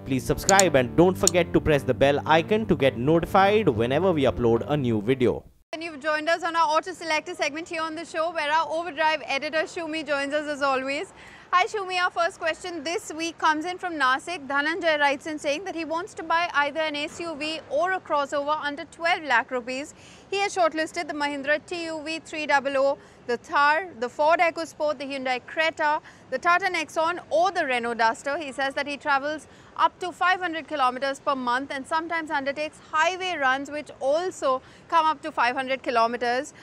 Please subscribe and don't forget to press the bell icon to get notified whenever we upload a new video. And you've joined us on our Auto Selector segment here on the show, where our Overdrive editor Shumi joins us as always. Hi Shumi, our first question this week comes in from Nasik. Dhananjay writes in saying that he wants to buy either an SUV or a crossover under 12 lakh rupees. He has shortlisted the Mahindra TUV 300, the Thar, the Ford EcoSport, the Hyundai Creta, the Tata Nexon or the Renault Duster. He says that he travels up to 500 kilometers per month and sometimes undertakes highway runs which also come up to 500 kilometers.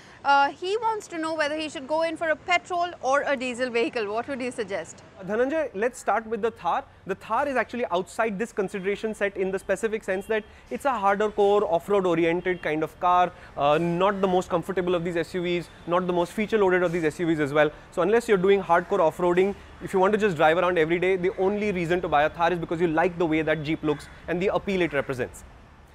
He wants to know whether he should go in for a petrol or a diesel vehicle. What would you suggest? Dhananjay, let's start with the Thar. The Thar is actually outside this consideration set in the specific sense that it's a harder core, off-road oriented kind of car, not the most comfortable of these SUVs, not the most feature loaded of these SUVs as well. So unless you're doing hardcore off-roading, if you want to just drive around every day, the only reason to buy a Thar is because you like the way that Jeep looks and the appeal it represents.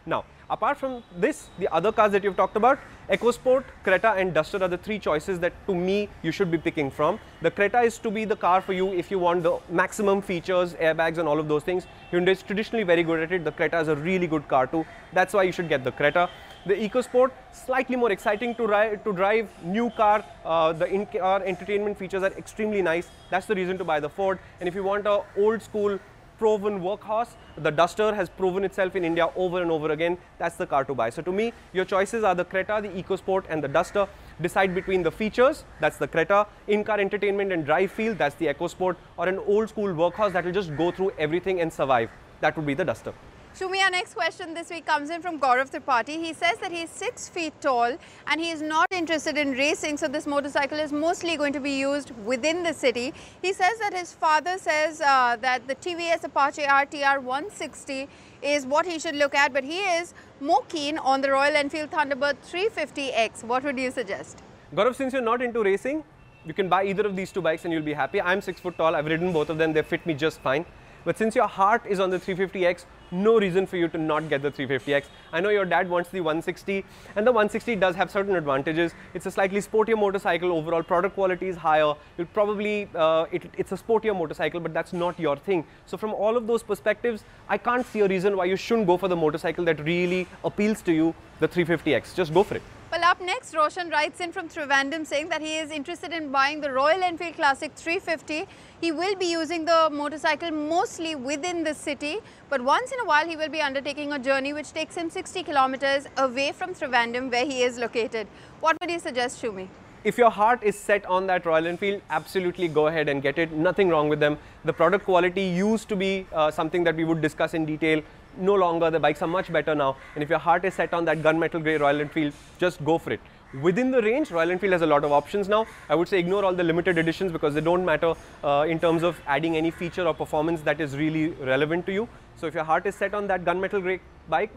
Now, apart from this, the other cars that you've talked about, EcoSport, Creta and Duster are the three choices that to me you should be picking from. The Creta is to be the car for you if you want the maximum features, airbags and all of those things. Hyundai is traditionally very good at it. The Creta is a really good car too. That's why you should get the Creta. The EcoSport, slightly more exciting to drive, new car, the in-car entertainment features are extremely nice. That's the reason to buy the Ford. And if you want a old school proven workhorse, the Duster has proven itself in India over and over again. That's the car to buy. So to me, your choices are the Creta, the EcoSport and the Duster. Decide between the features, that's the Creta, in-car entertainment and drive feel, that's the EcoSport, or an old school workhorse that will just go through everything and survive. That would be the Duster. Shumi, our next question this week comes in from Gaurav Tripathi. He says that he's 6 feet tall and he is not interested in racing, so this motorcycle is mostly going to be used within the city. He says that his father says that the TVS Apache RTR 160 is what he should look at, but he is more keen on the Royal Enfield Thunderbird 350X. What would you suggest? Gaurav, since you're not into racing, you can buy either of these two bikes and you'll be happy. I'm 6 foot tall, I've ridden both of them, they fit me just fine. But since your heart is on the 350X, no reason for you to not get the 350X. I know your dad wants the 160 and the 160 does have certain advantages. It's a slightly sportier motorcycle, overall product quality is higher. You'll probably, it's a sportier motorcycle, but that's not your thing. So from all of those perspectives, I can't see a reason why you shouldn't go for the motorcycle that really appeals to you, the 350X. Just go for it. Well, up next, Roshan writes in from Trivandrum saying that he is interested in buying the Royal Enfield Classic 350. He will be using the motorcycle mostly within the city, but once in a while he will be undertaking a journey which takes him 60 kilometers away from Trivandrum where he is located. What would you suggest, Shumi? If your heart is set on that Royal Enfield, absolutely go ahead and get it. Nothing wrong with them. The product quality used to be something that we would discuss in detail. No longer, the bikes are much better now. And if your heart is set on that gunmetal grey Royal Enfield, just go for it. Within the range, Royal Enfield has a lot of options now. I would say ignore all the limited editions because they don't matter in terms of adding any feature or performance that is really relevant to you. So if your heart is set on that gunmetal grey bike,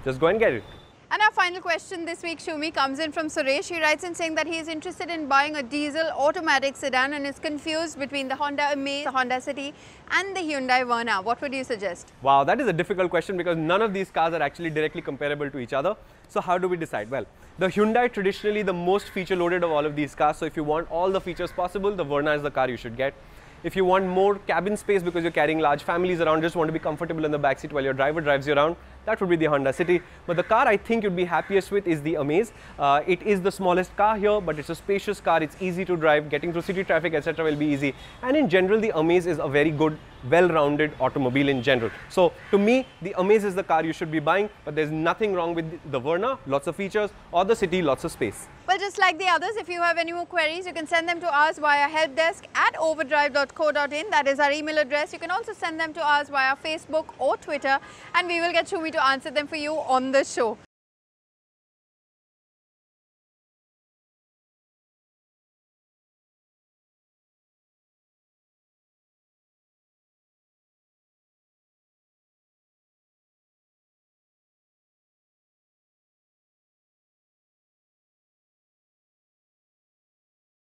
just go and get it. And our final question this week, Shumi, comes in from Suresh. He writes in saying that he is interested in buying a diesel automatic sedan and is confused between the Honda Amaze, the Honda City and the Hyundai Verna. What would you suggest? Wow, that is a difficult question because none of these cars are actually directly comparable to each other. So how do we decide? Well, the Hyundai traditionally the most feature loaded of all of these cars. So if you want all the features possible, the Verna is the car you should get. If you want more cabin space because you're carrying large families around, just want to be comfortable in the backseat while your driver drives you around, that would be the Honda City. But the car I think you'd be happiest with is the Amaze. It is the smallest car here, but it's a spacious car. It's easy to drive. Getting through city traffic, etc. will be easy. And in general, the Amaze is a very good, well-rounded automobile in general. So to me, the Amaze is the car you should be buying, but there's nothing wrong with the Verna, lots of features, or the City, lots of space. Well, just like the others, if you have any more queries, you can send them to us via helpdesk@overdrive.co.in. That is our email address. You can also send them to us via Facebook or Twitter, and we will get Shumi to answer them for you on the show.